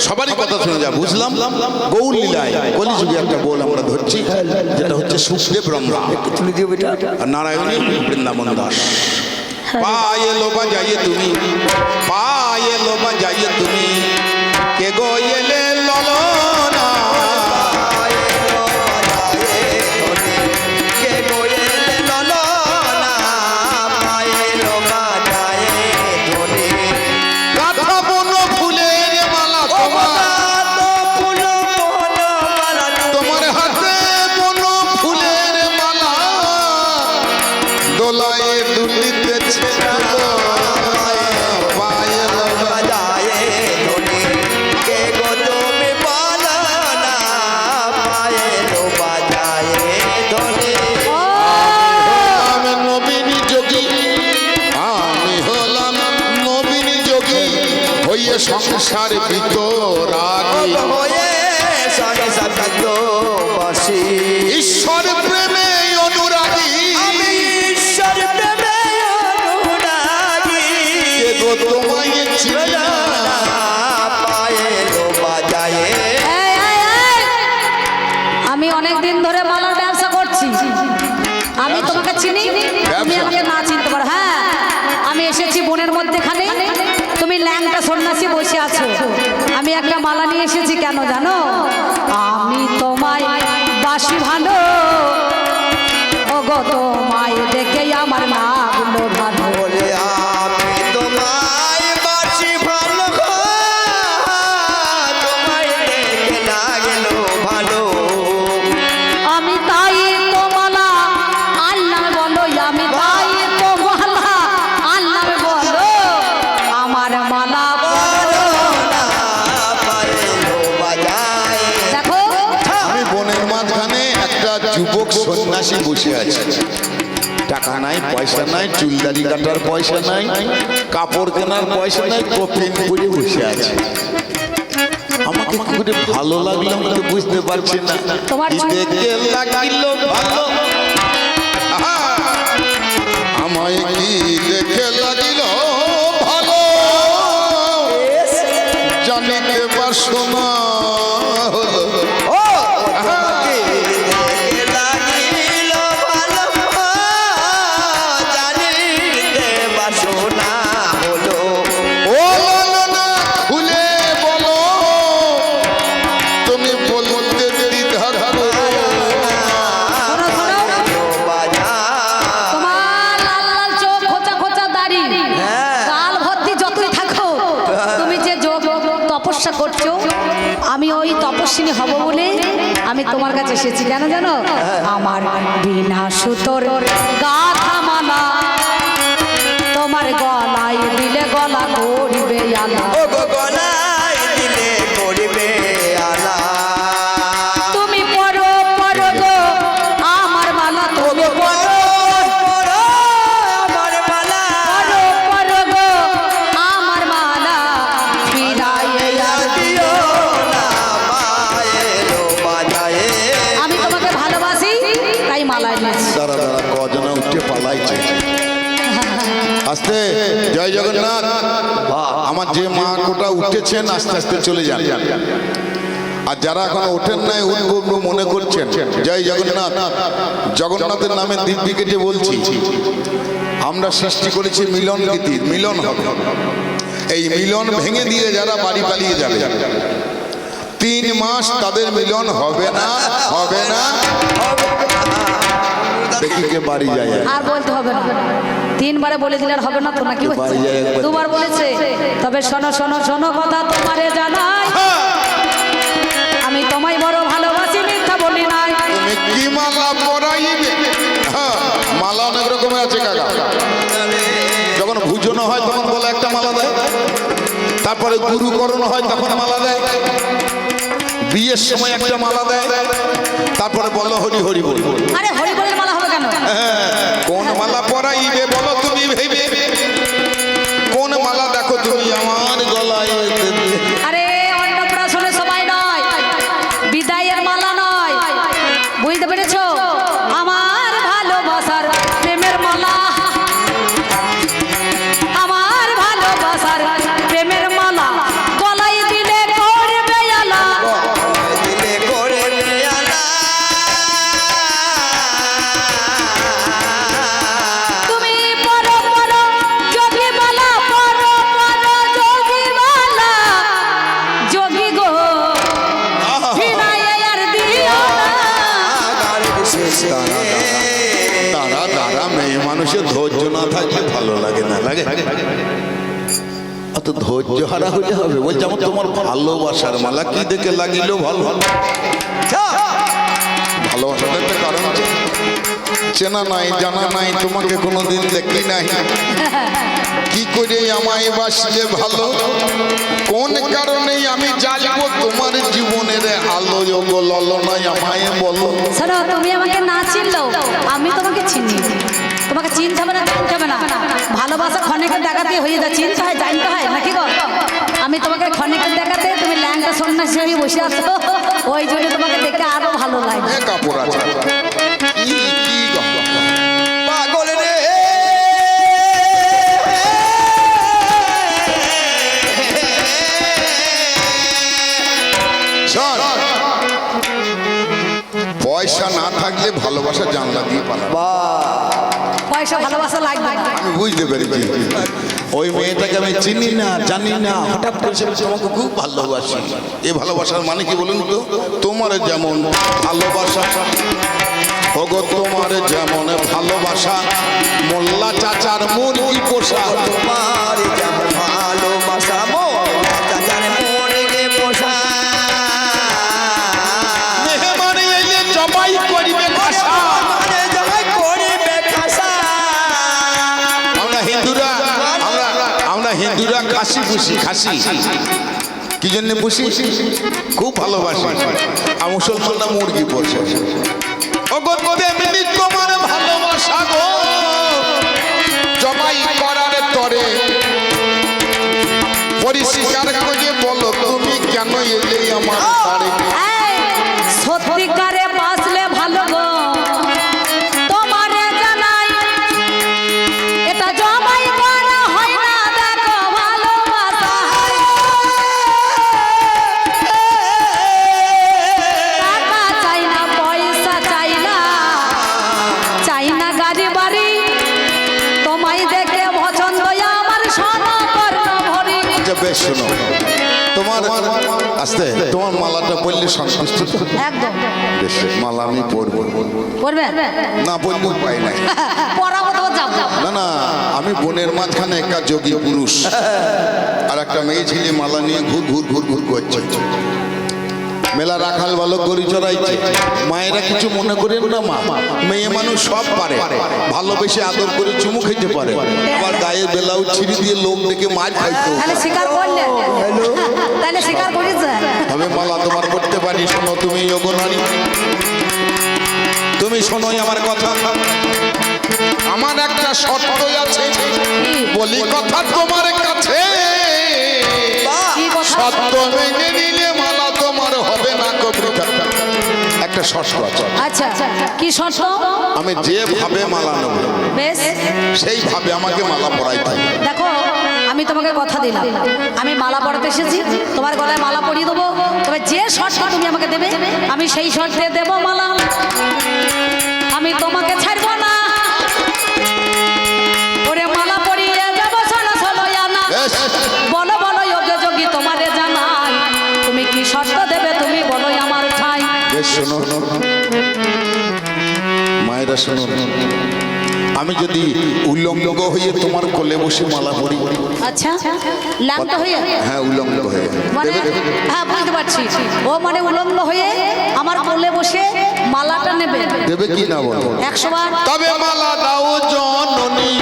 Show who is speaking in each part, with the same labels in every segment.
Speaker 1: সবারই কথা শুনে যা বুঝলাম। গৌর লীলায় কলিযুগে একটা গোল আমরা ধরছি, যেটা হচ্ছে সুখদেব ব্রহ্মা আর নারায়ণী বৃন্দাবন দাস। পায়ে লোবা যাইয়ে তুমি, পায়ে লোবা যাইয়ে তুমি, কে গো এলে ললনা, সংসার বিতরাগী ঈশ্বর প্রেমে অনুরাগী, ঈশ্বর প্রেমে অনুরাগী, কে গো তোমায় চিনি না, পায়ে লোবা যায়।
Speaker 2: আমি অনেক দিন ধরে মালার ব্যবসা করছি, আমি তোমাকে চিনি, তুমি আমাকে না চিনতে পারো। হ্যাঁ, আমি এসেছি বনের মধ্যেখানে, তুমি ল্যাংটা সন্ন্যাসী বসে আছো, আমি একটা মালা নিয়ে এসেছি। কেন জানো? আমি তোমায় বাসি ভালো, ও গো তোমায় দেখে আমার লাগলো ভালো,
Speaker 3: বলে আমি তোমায় বাসি ভালো, তোমায় দেখে লাগলো ভালো,
Speaker 2: আমি তাই তো মালা আল্লাহ বলো, আমি তাই তো মালা আল্লাহ বলো, আমার মালা বলো না
Speaker 3: পায়ে লোবা যায়।
Speaker 2: দেখো
Speaker 1: আমি বনের মাঝখানে একটা যুবক সন্ন্যাসী বসে আছে, টাকা নাই, পয়সা নাই, চুলদারি কাটার পয়সা নাই, কাপড় কেনার পয়সা নাই, কফিন করে বসে আছে। আমাকে কি করে ভালো লাগলো আমি তো বুঝতে পারছি না।
Speaker 2: তোমার
Speaker 1: কি দেখতে লাগিল ভালো, আহা! আমায় কি দেখে লাগিল ভালো, জানিতে বাসনা হলো।
Speaker 3: তোমাকে দেখে লাগিল ভালো, জানিতে বাসনা হলো,
Speaker 1: ও লালনা খুলে বলো, তুমি বলতে দ্বিধা করো না।
Speaker 2: শোনো শোনো,
Speaker 3: লোবা যায়।
Speaker 2: তোমার লাল লাল চোখ, খোঁচা খোঁচা দাড়ি, গাল ভর্তি যতই থাকো, তুমি যে তপস্যা করছো, আমি ওই তপস্বিনী হব বলে আমি তোমার কাছে এসেছি। কেন জানো? আমার বিনা সুতোর গাথা মালা তোমার গলায় দিলে গলা করবে আলা,
Speaker 3: ও গো গলায় দিলে করবে আলা,
Speaker 2: তুমি পরো পরো গো আমার মালা, তুমি পরো
Speaker 3: পরো আমার মালা,
Speaker 2: পরো পরো গো আমার মালা, ফিরাইয়ে আর
Speaker 3: দিও না পায়ে লোবা যায়।
Speaker 2: আমি তোমাকে ভালোবাসি তাই মালা এনেছি।
Speaker 1: দাঁড়া দাঁড়া, কজনা উঠে পালাইছে। আস্তে, জয় জগন্নাথ। আমার যে মা কোটা উঠেছেন আস্তে আস্তে চলে যান, আর যারা এখন ওঠেন নাই উঠবো মনে করছেন, জয় জগন্নাথ। জগন্নাথের নামে দিব্যি কেটে বলছি, আমরা সৃষ্টি করেছি মিলন গীতির, মিলন হবে। এই মিলন ভেঙে দিয়ে যারা বাড়ি পালিয়ে যাবে, 3 মাস তাদের মিলন হবে না, হবে না। দেখি কে বাড়ি যায়।
Speaker 2: আর বলতে হবে না, 3 বারে বলে দিলে আর হবে না তো নাকি?
Speaker 1: বাড়ি যায় একবার।
Speaker 2: 2 বার বলেছে। তবে শোনো শোনো শোনো কথা তোমারে জানাই, আমি তোমায় বড় ভালোবাসি, মিথ্যা বলি নাই।
Speaker 1: তুমি কি মালা পরাইবে? হ্যাঁ, মালা অনেক রকমের আছে কাকা। যখন ভূজন হয় তখন বলে একটা মালা দেয়, তারপরে গুরুকরণ হয় তখন মালা দেয়, বিয়ের সময় একটা মালা দেয়, তারপরে বলো হরি হরি বল।
Speaker 2: আরে হরি বলের মালা হবে কেন?
Speaker 1: কোন মালা পরাইবে বলো তুমি ভেবে, কোন মালা দেখো তুমি আমার গলায় দেবে।
Speaker 2: আরে অন্নপ্রাশনের সময় নয়, বিদায়ের মালা নয়, বুঝতে পেরেছো? আমার ভালোবাসার প্রেমের মালা, আমার ভালোবাসার প্রেমের মালা গলায় দিলে করবে
Speaker 1: অত ধৈর্য হারা হলে হবে। বলছে আমার তোমার ভালোবাসার মালা কি দেখে লাগিল ভালো ভালোবাসার একটা কারণ আছে। চেনা নাই জানা নাই তোমাকে কোনোদিন দেখি নাই, কি করে আমায় বাসলে ভালো, কোন কারণে আমি জ্বালবো তোমার জীবনের আলো যোগ ললনায় আমায় বলো।
Speaker 2: শোনো, তুমি আমাকে না চিনলেও আমি তোমাকে চিনি। তোমাকে চিনতে হবে না, জানতে হবে না। ভালোবাসা ক্ষণিকের দেখাতে হয়ে যায়, চিনতে হয় জানতে হয় নাকি গো? আমি তোমাকে ক্ষণিকের দেখাতে, তুমি ল্যাংটা সন্ন্যাসী হয়ে বসে আছো, ওই জন্য তোমাকে দেখতে আরো ভালো লাগে।
Speaker 1: কাপড় আছে কি গো?
Speaker 3: পাগল রে
Speaker 1: শোন, পয়সা না থাকলে ভালোবাসা জানলা দিয়ে পালাবে।
Speaker 2: পয়সা ভালোবাসা লাগবে না।
Speaker 1: আমি বুঝতে পেরেছি। ওই মেয়েটাকে আমি চিনি না জানি না, হঠাৎ করে সে তোমাকে খুব ভালোবাসি। এই ভালোবাসার মানে কি বলুন তো? তোমার যেমন ভালোবাসা ওগো, তোমার যেমন ভালোবাসা মোল্লা চাচার মুরগি পোষা।
Speaker 3: তোমার যেমন ভালোবাসা মোল্লা চাচার মুরগি পোষা।
Speaker 1: মেহমান এলে জবাই করিবে ভাষা।
Speaker 3: মানে জবাই করিবে ভাষা।
Speaker 1: আমরা হিন্দুরা খাসি পুষি, খাসি কি জন্য পুষি? খুব ভালোবাসি। আর মুসলমানরা মুরগি পোষে। ওগো তেমনি তোমার ভালোবাসা গো, জবাই করার তরে পরিষ্কার করে বলো তুমি কেন এলে আমার দ্বারে।
Speaker 2: এই, সত্যিকারে বাসলে ভালো গো, তোমারে জানাই এটা জবাই করা হয় না। দেখো ভালোবাসা টাকা চাই না, পয়সা চাই না, চাই না গাড়ি বাড়ি, তোমায় দেখে পছন্দ আমার স্বর্ণ ভরি।
Speaker 1: আচ্ছা বেশ, শোনো, তোমার আস্তে তোমার মালাটা পরলে সন্তুষ্ট তো?
Speaker 2: একদম
Speaker 1: বেশ, মালা আমি পরবো।
Speaker 2: করবে
Speaker 1: না পরলে উপায় নাই।
Speaker 2: পড়াবো তো যাবো।
Speaker 1: না না, আমি বনের মাঝখানে একটা যোগী পুরুষ আর একটা মেয়ে ছেলে মালা নিয়ে ঘুর ঘুর ঘুর ঘুর করছে। মেলা রাখাল ভালো করি চড়াইছে। মায়েরা কিছু মনে করেন না, মা মেয়ে মানুষ সব পারে, ভালোবেসে আদর করে চুমু খেতে পারে, আবার গায়ে বেলাও ছিঁড়ি দিয়ে লোক ডেকে মাছ খাইতো।
Speaker 2: তাহলে স্বীকার করলে, তাহলে স্বীকার করিস।
Speaker 1: তবে মালা তোমার করতে পারি। শোনো তুমি যোগ্য নারী, তুমি শোনোই আমার কথা। আমার একটা শর্ত আছে, বলি কথা তোমার কাছে।
Speaker 2: কি কথা?
Speaker 1: শর্ত মেনে নিলে মালা তোমার হবে না কবিতা। একটা শর্ত আছে।
Speaker 2: আচ্ছা, কি শর্ত?
Speaker 1: আমি যেভাবে মালা নেব
Speaker 2: বেশ,
Speaker 1: সেইভাবে আমাকে মালা পরাইতে হবে।
Speaker 2: দেখো আমি তোমাকে কথা দিলাম, আমি মালা পরাতে এসেছি, তোমার গলায় মালা পরিয়ে দেবো। তবে যে শর্ত তুমি আমাকে দেবে আমি সেই শর্তে দেবো মালা। আমি তোমাকে ছাড়বো না, ওরে মালা পরিয়ে দেবো সোনা সোলয়ানা।
Speaker 1: বেশ,
Speaker 2: বলো বলো যোগে যোগী তোমারে জানাই, তুমি কি শর্ত দেবে তুমি বলো আমার ঠাই।
Speaker 1: বেশ, শোনো মায়েরা, শোনো, আমি যদি উল্লঙ্গ হয়ে তোমার কোলে বসে মালা পরি।
Speaker 2: আচ্ছা, ল্যাংটা হয়ে?
Speaker 1: হ্যাঁ, উল্লঙ্গ হয়ে।
Speaker 2: মানে
Speaker 1: দেবে?
Speaker 2: হ্যাঁ, বুঝতে পারছি। ও মানে উলঙ্গ হয়ে আমার কোলে বসে মালাটা নেবে।
Speaker 1: দেবে কি না বলো?
Speaker 2: 100 বার।
Speaker 1: তবে মালা দাও জননী,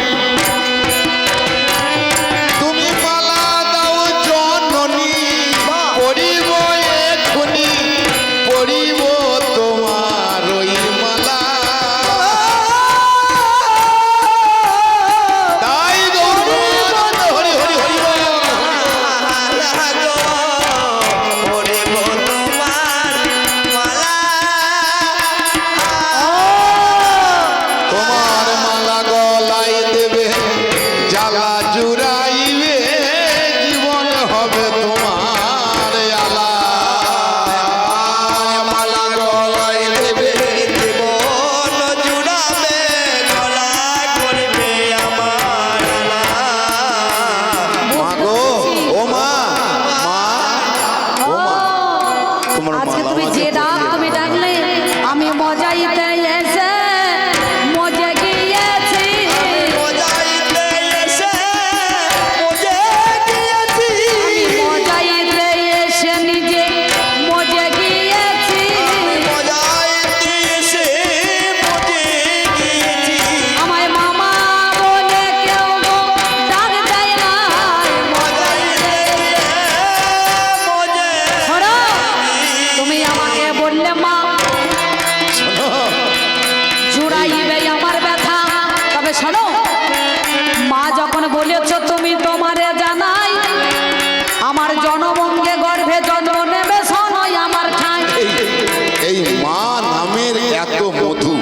Speaker 1: তুমি মালা দাও জননী, পরিব এক্ষুনি, পরিব তোমার ওই মালা। তাই গৌর হরি হরি হরি বল।
Speaker 3: পরিব তোমার মালা।
Speaker 1: তোমার মালা গলায় দেবে, জ্বালা জুড়াইবে, জীবন হবে তোমার আলা।
Speaker 2: তবে শোনো, মা যখন বলেছ তুমি তোমারে জানাই, আমার জনমঙ্গে গর্ভে জন্ম নেবে শোনোই আমার ঠাই।
Speaker 1: এই মা নামের এত মধু,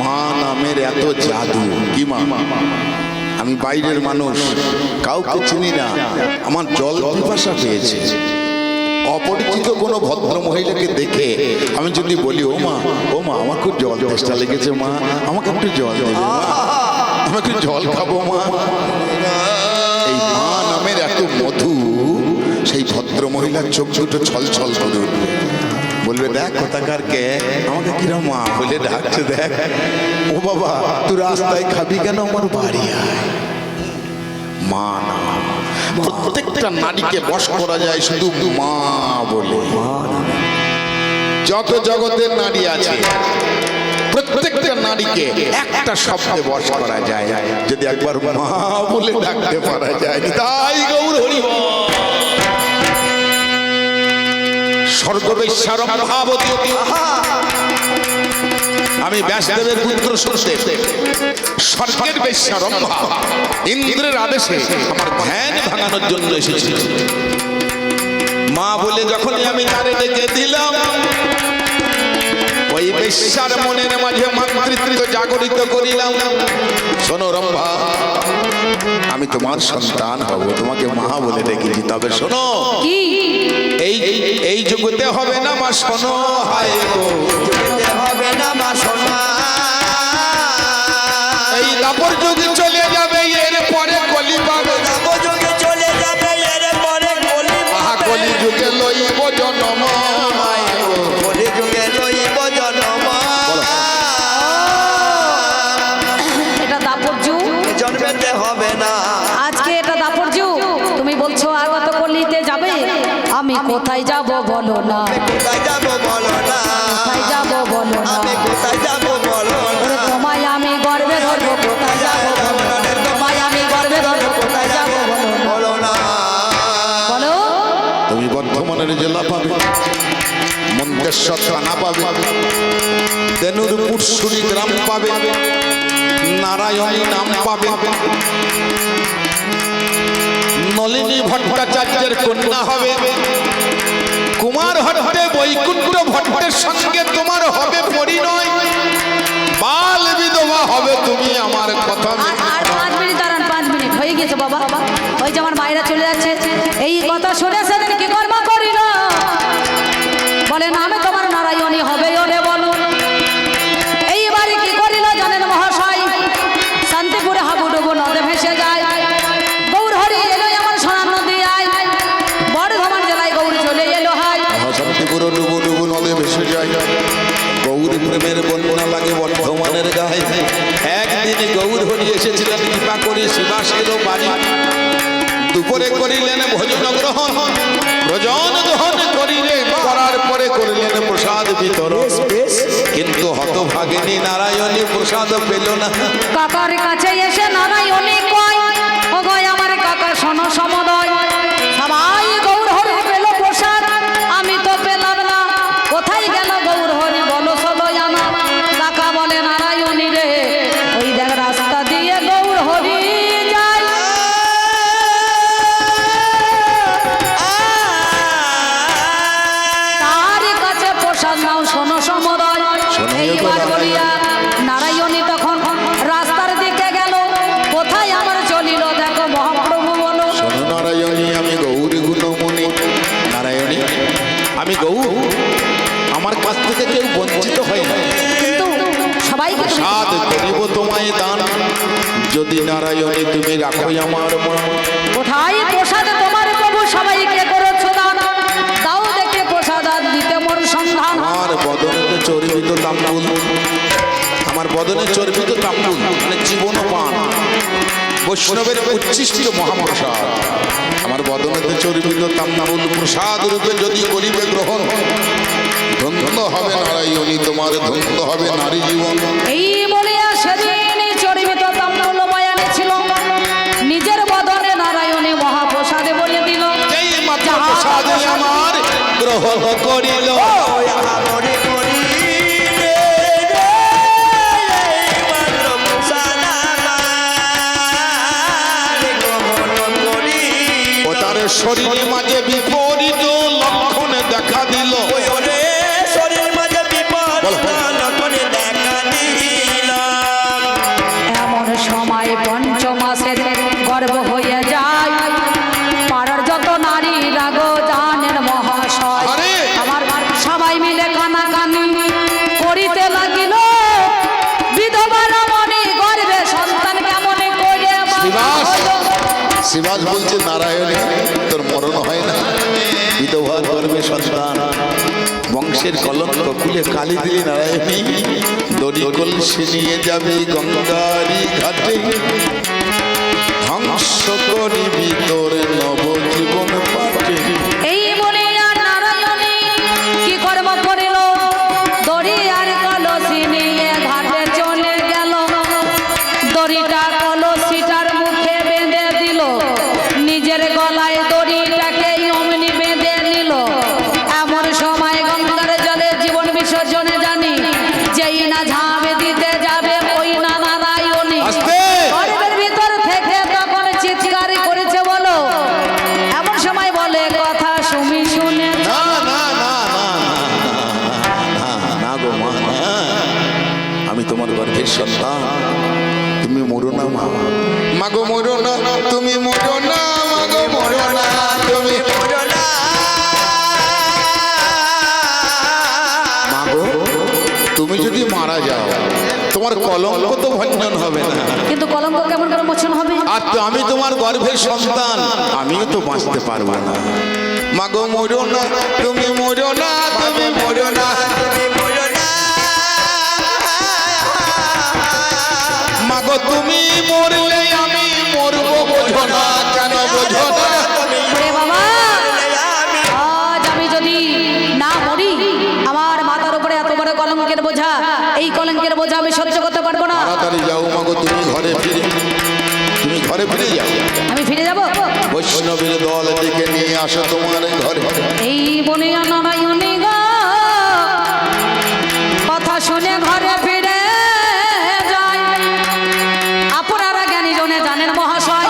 Speaker 1: মা নামের এত জাদু। কি মা, আমি বাইরের মানুষ, কাউকে চিনি না, আমার জল পিপাসা পেয়েছে। অপরিচিত কোনো ভদ্র মহিলাকে দেখে আমি যদি বলি ও মা আমার খুব জল তেষ্টা লেগেছে মা, আমাকে একটু জল দেবে মা, আমি একটু জল খাবো মা। এই মা নামের এত মধু, সেই ভদ্র মহিলার চোখ দুটো ছল ছল করে উঠবে, বলবে দেখ কোথাকার কে, আমাকে কিরম মা বলে ডাকছে, দেখ ও বাবা তুই রাস্তায় খাবি কেন, আমার বাড়ি আয়। মা নাম প্রত্যেকটা নারীকে বশ করা যায় শুধু মা বলে। যত জগতের নারী আছে প্রত্যেকটা নারীকে একটা শব্দে বশ করা যায় যদি একবার মা বলে ডাকতে পারা যায়। তাই গৌর হরি বল। স্বর্গবেশ্যার ভাবতী, আমি ব্যাসদেবের পুত্র সুরদেব, স্বর্গের বেশ্যা রম্ভা ইন্দ্রের আদেশে আমার ধ্যান ভাঙানোর জন্য এসেছি। মা বলে যখনই আমি তারে ডেকে দিলাম, ওই বেশ্যার মনের মাঝে মাতৃত্ব জাগরিত করিলাম। শোনো রম্ভা, আমি তোমার সন্তান হব, তোমাকে মা বলে ডেকেছি, তবে শোনো
Speaker 2: কি
Speaker 1: এই জগতে হবে না মা, শোনো হায় গো
Speaker 3: হবে না মা সোনা,
Speaker 1: এই দাপর যুগ চলে যাবে, এর পরে কলি পাবে,
Speaker 3: যুগে চলে যাবে, এর পরে কলি
Speaker 1: আহা কলি যুগে লইব জন্ম,
Speaker 3: কলি যুগে লইব জন্ম।
Speaker 2: এটা দাপর যুগ,
Speaker 3: জন্মেতে হবে না,
Speaker 2: আজকে এটা দাপর যুগ, তুমি বলছো আগত কলিতে যাবে, আমি কোথায় যাব বলো না,
Speaker 3: কোথায় যাব বলো না,
Speaker 2: কোথায় যাব বলো না,
Speaker 3: আমি কোথায় যাব বলো না,
Speaker 2: তোমায় আমি গর্বে ধরবো, কোথায় যাব বলো না, তোমায় আমি গর্বে ধরবো, কোথায় যাব বলো না,
Speaker 3: বলো না।
Speaker 2: বলো।
Speaker 1: তুমি বর্ধমানের জেলা পাবে, মন্তেশ্বর থানা পাবে, দেনুরপুর সুরি গ্রাম পাবে, নারায়ণী নাম পাবে, নলিনী ভট্টাচার্যের কন্যা হবে, কুমার হট্টে বৈকুণ্ঠ ভট্টের সঙ্গে তোমার হবে পরিণয়, বাল বিধবা হবে তুমি, আমার কথা
Speaker 2: আর 5 মিনিট দাঁড়ান, 5 মিনিট হয়ে গেছে বাবা। ওই যে আমার মায়েরা চলে যাচ্ছে, এই কথা শুনে সেদিন কি কর্ম করিল, বলে নামে তোমার নারায়ণী হবে ওরে বলো। এইবারে কি করিল জানেন মহাশয়, শান্তিপুরে হাবুডুবু নদে ভেসে যায়, গৌর হরি এলো আমার সোনার নদী আয়, বর্ধমান জেলায় গৌর চলে এলো হাই।
Speaker 1: শান্তিপুর ডুবু ডুবু নদে ভেসে যায়, গৌরী প্রেমের বন্যা লাগে বর্ধমানের গায়ে। একদিন গৌর হরি এসেছিলেন কৃপা করে শিবাসের বাড়ি, দুপুরে করিলেন ভোজন গ্রহণ, ভোজন গ্রহণ করিলেন, করার পরে করিলেন প্রসাদ বিতরণ, কিন্তু হতভাগিনী নারায়ণী প্রসাদ পেল না।
Speaker 2: কাকার কাছে এসে নারায়ণী কয়, ও গয় আমার কাকা শোনো সমদয়, সবাই গৌর হরি পেল প্রসাদ, আমি তো পেলাম না, কোথায় গেল গৌর হরি বলো সদয় আমার। কাকা বলে নারায়ণী রে, ওই দেখ রাস্তা দিয়ে গৌর হরি যায়, তার কাছে প্রসাদ নাও শোনো সমদয়। এইবার বলিয়া নারায়ণী তখন রাস্তার দিকে গেল, কোথায় আমার চলিল দেখো মহাপ্রভু বলো।
Speaker 1: শোনো নারায়ণী, আমি গৌরী গুণমণি, নারায়ণী আমি গৌর, আমার কাছ থেকে কেউ বঞ্চিত হয় না,
Speaker 2: কিন্তু সবাইকে তুমি
Speaker 1: সাদ করিব তোমায় দান, যদি নারায়ণী তুমি রাখো আমার মন।
Speaker 2: কোথায় প্রসাদ তোমার প্রভু সবাইকে করেছো দান, দাও দেখে প্রসাদ আর দিতে মোর সন্ধান।
Speaker 1: আমার বদনেতে চর্বিত তাম্বুল, আমার বদনে চর্বিত তাম্বুল মানে জীবন পান, বৈষ্ণবের উচ্ছিষ্ট মহাপ্রসাদ, আমার বদনেতে চর্বিত তাম্বুল প্রসাদ রূপে যদি করিবে গ্রহণ, ধন্য হবে নারায়ণী তোমার, ধন্য হবে নারী জীবন।
Speaker 2: এই বলিয়া সেদিন চরিত তাম্বুল বয়ানে ছিল, নিজের বদনে নারায়ণী মহাপ্রসাদে বলে দিল,
Speaker 1: এই মাত্র প্রসাদ আমার গ্রহণ করিল,
Speaker 3: মনে করি রে, মাত্র
Speaker 1: শরীরে মাঝে বিপরীত লক্ষণে দেখা দিল।
Speaker 3: ওই ওরে শরীর মাঝে বিপদ লক্ষণে দেখা দিল।
Speaker 2: এমন সময় পঞ্চমাসের গর্ভ হয়ে যায় পাড়ার যত নারী রাগো জানেন মহাশয়।
Speaker 1: আরে!
Speaker 2: আমার সবাই মিলে কানাকানি করিতে লাগিল বিধবার মনে গর্ভে সন্তান কেমন করে বাবা
Speaker 1: শিবাস!
Speaker 2: হলো।
Speaker 1: শিবাস বলছে নারায়ণী তোর মরণ হয় না, বিধবার গর্ভে সন্তান, বংশের কলঙ্ক খুলে কালি দিলি নারায়ণী। দড়ি কলসি নিয়ে যাবি গঙ্গারি ঘাটে, ধ্বংস করিবি তোর নবজীবন পাটে।
Speaker 2: এই বলে আর নারায়ণী কি কর্ম করিল দড়ি আর কলসি নিয়ে ঘাটে চলে গেল। দড়িটা কলসিটার মুখে বেঁধে দিল, নিজের গলায় দড়িটাকে অমনি বেঁধে নিল। এমন সময় গঙ্গার জলে জীবন বিসর্জনে জানি যেই না ঝাঁপ দিতে যাবে ওই না নারায়ণী
Speaker 1: আস্তে!
Speaker 2: গর্ভের ভিতর থেকে তখন চিৎকার করেছে বলো। এমন সময় বলে কথা শুনি শুনে
Speaker 1: না না না না না না গো মা, না। আমি তোমার গর্ভের সন্তান, তুমি মরো না মা। মাগো মরো না, তুমি মরো না, মাগো মরো না, তুমি মরো না। মাগো তুমি যদি মারা যাও তোমার কলঙ্ক তো ভঞ্জন হবে না।
Speaker 2: কিন্তু কলঙ্ক কেমন করে মোচন হবে?
Speaker 1: আর তো আমি তোমার গর্ভের সন্তান, আমিও তো বাঁচতে পারবো না। মাগো মরো না, তুমি মরো না, তুমি মরো না, তুমি মরো না। মাগো তুমি মরলে আমি মরবো, বোঝো না কেন বোঝো না?
Speaker 2: ওরে বাবা, আজ আমি যদি না মরি আমার মাথার উপরে এত বড় কলঙ্কের বোঝা, এই কলঙ্কের বোঝা আমি সহ্য করতে পারবো না।
Speaker 1: তাড়াতাড়ি যাও মাগো, তুমি ঘরে ফিরে, তুমি ঘরে ফিরে যাও।
Speaker 2: আমি ফিরে যাব।
Speaker 1: বৈষ্ণবের দল ডেকে নিয়ে আসো তোমার ঘরে।
Speaker 2: এই বনে নারায়ণী গো কথা শুনে ঘরে ফিরে যায়। আপনারা জ্ঞানী জনে জানেন মহাশয়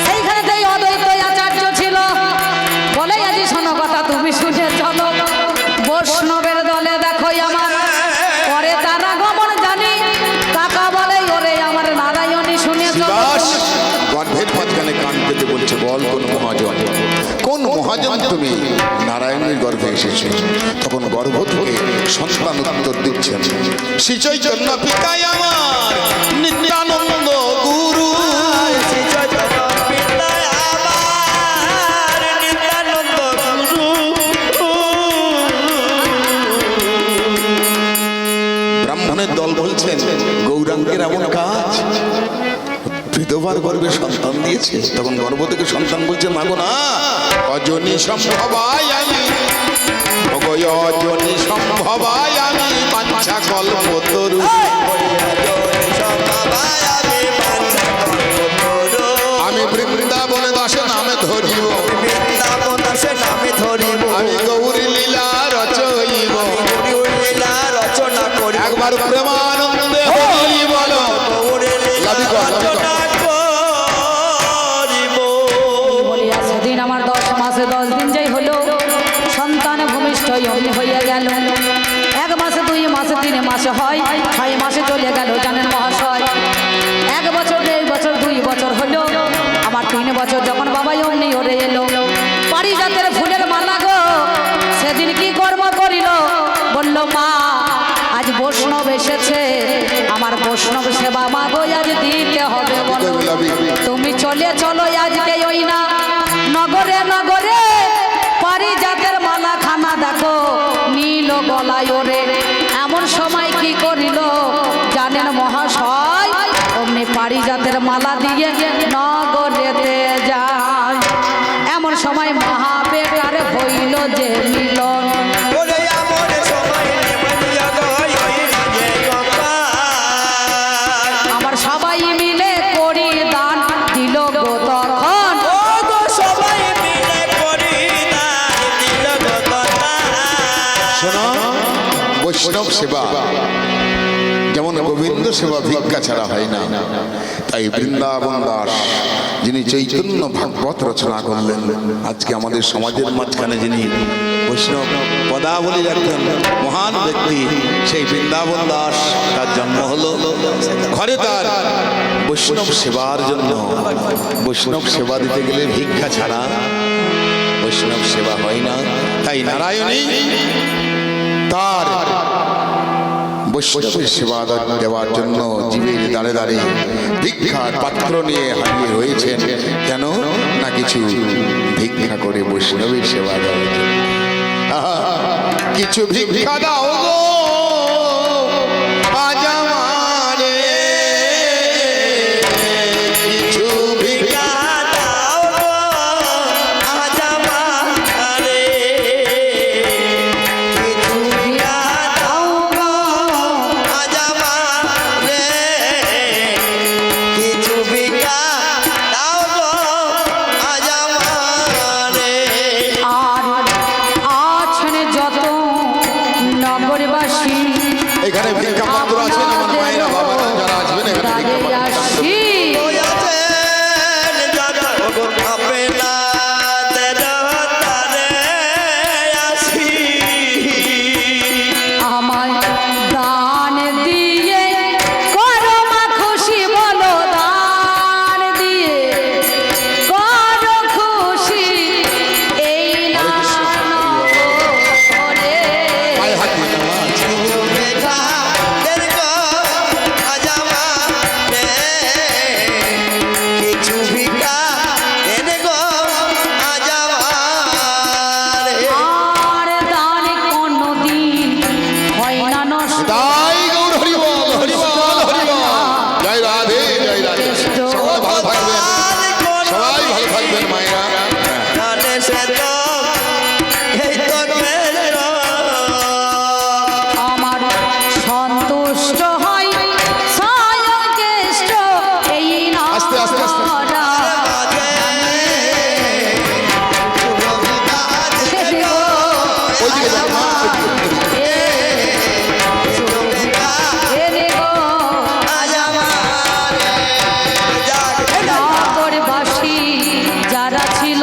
Speaker 2: সেইখানেতেই অদ্বৈত আচার্য ছিল বলে আজি শোনো কথা তুমি শুনে চলো। বৈষ্ণবের দলে দেখো আমার পরে তারা গমন জানি কাকা বলে ওরে আমার নারায়ণী শুনে চলো।
Speaker 1: শিবাস! গর্ভের মাঝখানে কান পেতে বলছে বল কোন মহাজন, কোন মহাজন তুমি নারায়ণের গর্ভে এসেছে? তখন গর্ভ থেকে সন্তান উত্তর দিচ্ছেন, শ্রী চৈতন্য পিতায় আমার নিত্যানন্দ গুরু।
Speaker 3: শ্রী চৈতন্য পিতায় আমার নিত্যানন্দ গুরু।
Speaker 1: ব্রাহ্মণের দল বলছেন গৌরাঙ্গের এমন কাজ, বিধবার গর্ভে সন্তান দিয়েছে। তখন গর্ভ থেকে সন্তান বলছে মাগো না, অজনী সম্ভবায় আমি, ভগয় অজনী সম্ভবায় আমি বাঞ্ছা কল্প তরু। আমি বৃন্দাবনে দাসে নামে ধরিব,
Speaker 3: নামে ধরিব,
Speaker 1: আমি গৌরী লীলা রচইব।
Speaker 3: লীলা রচনা করি,
Speaker 1: একবার প্রেমানন্দে হরি বলো। লাভি কর, লাভি কর।
Speaker 2: বলিয়া সেদিন আমার 10 মাসে 10 দিন যেই হলো সন্তান ভূমিষ্ঠ অমনি হইয়া গেল। 1 মাসে 2 মাসে 3 মাসে হয় 6 মাসে চলে গেল জানেন মহাশয়। 1 বছর 1.5 বছর 2 বছর হলো আমার 3 বছর যখন বাবা অমনি ওরে এলো। পারিজাতের ফুলের মালা গো সেদিন কি কর্ম করিল বলল মা আজ বৈষ্ণব এসেছে, আমার বৈষ্ণব সেবা মা গো আজ দিতে হবে বলো। তুমি চলে চলো আজকে ওই না নগরে নগরে পারিজাতের মালা খানা দেখো নীল গলায় ওরে। এমন সময় কি করিল জানেন মহাশয়, অমনি পারিজাতের মালা দিয়ে নগরেতে যায়। এমন সময় মহাবেটার হইল যে মিলন। আমার সবাই মিলে করি দান দিল গো তখন।
Speaker 1: শোনো, বৈষ্ণব সেবা যেমন গোবিন্দ সেবা ভিক্ষা ছাড়া হয় না। তাই বৃন্দাবন দাস যিনি চৈতন্য ভাগবত রচনা করলেন, আজকে আমাদের সমাজের মাঝখানে যিনি বৈষ্ণব পদাবলীর একজন মহান ব্যক্তি, সেই বৃন্দাবন দাস তার জন্ম হলো ঘরে তার বৈষ্ণব সেবার জন্য। বৈষ্ণব সেবা দিতে গেলে ভিক্ষা ছাড়া বৈষ্ণব সেবা হয় না। তাই নারায়ণী তার বৈষ্ণবের সেবা দেওয়ার জন্য জীবের দাঁড়ে দাঁড়িয়ে ভিক্ষার পাত্র নিয়ে হারিয়ে রয়েছেন। কেন না কিছু ভিক্ষা করে বৈষ্ণবের সেবা দেওয়ার জন্য। কিছু ভিক্ষা দাও গো আজ আমারে, কিছু ভিক্ষা
Speaker 3: দাও গো আজ আমারে, কিছু ভিক্ষা দাও গো আজ আমারে, কিছু ভিক্ষা দাও গো আজ আমারে।
Speaker 2: আর আছেন যত নগরবাসী,
Speaker 1: এখানে ভিক্ষা পাত্র আছেন আমার মায়েরা বাবারা যারা আসবেন এখানে ভিক্ষা
Speaker 2: তাদের
Speaker 1: পাত্র।
Speaker 2: আসি
Speaker 3: আছেন যত আপনাদের তারে আসি,
Speaker 2: আমায় দান দিয়ে করো মা খুশি, বলো দান দিয়ে করো খুশি, এই না করে
Speaker 1: পায়ে হাত দিয়ে নাও, আচ্ছা।
Speaker 3: ভিক্ষাদের গো আজ আমারে, কিছু ভিক্ষাদের গো আজ আমারে।
Speaker 2: আর দান কোনদিন হয় না নষ্ট,
Speaker 1: তাই গৌর হরি বল, হরি বল, হরি বল। জয় রাধে, জয় রাধে। সবাই ভালো থাকবেন, সবাই ভালো থাকবেন মায়েরা।
Speaker 3: জানে সে তো এই তো কেষ্ট,
Speaker 2: আমার সন্তুষ্ট হয় স্বয়ং কেষ্ট, এই না
Speaker 1: আস্তে, আস্তে, আস্তে। ওইদিকে যাও, মা, ওইদিকে।
Speaker 3: আজ আমারে
Speaker 2: নগরবাসী যারা ছিল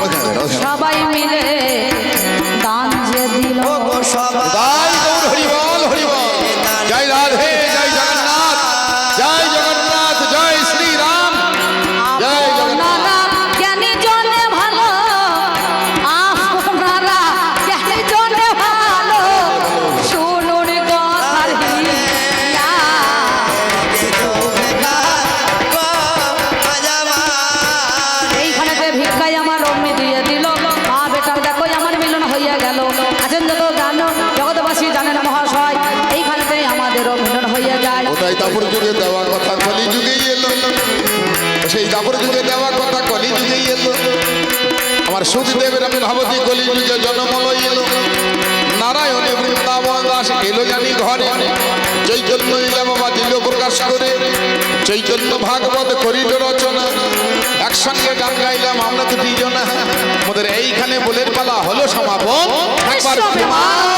Speaker 1: ওখানে, ওখানে।
Speaker 2: সবাই মিলে দান যে দিল,
Speaker 3: সবাই
Speaker 1: তাই গৌর হরি বল, হরি বল। জয় রাধে, জয় জগন্নাথ, জয় জগন্নাথ, জয় শ্রীরাম, জয় জগন্নাথ।
Speaker 2: আপনারা জ্ঞানী জনে ভালো, আপনারা জ্ঞানী জনে ভালো, শুনুন কথার হিয়া। এইখানেতে ভিক্ষায় আমার অমনি দিয়ে দিল, মা বেটার দেখো আমার মিলন হইয়া গেল। আছেন যত জ্ঞান জগৎবাসী জানেন মহাশয়, এইখানেতে আমাদেরও মিলন হইয়া যায়।
Speaker 1: ওটাই দাপর যুগে দেওয়া কথা কলি যুগেই এলো, সেই দাপর যুগে দেওয়া কথা কলি যুগেই এলো। আমার সুখদেবের আমি ভাবতী কলি যুগে জন্ম এলো। নারায়ণে বৃন্দাবন দাস এলো জানি ঘরে, চৈতন্য লীলা বাবা দিল প্রকাশ করে, চৈতন্য ভাগবত করিল রচনা, একসঙ্গে গান গাইলাম আমরা দুটি জনা। আমাদের এইখানে বলের পালা হলো সমাপন। একবার
Speaker 2: বিশ্ববিমান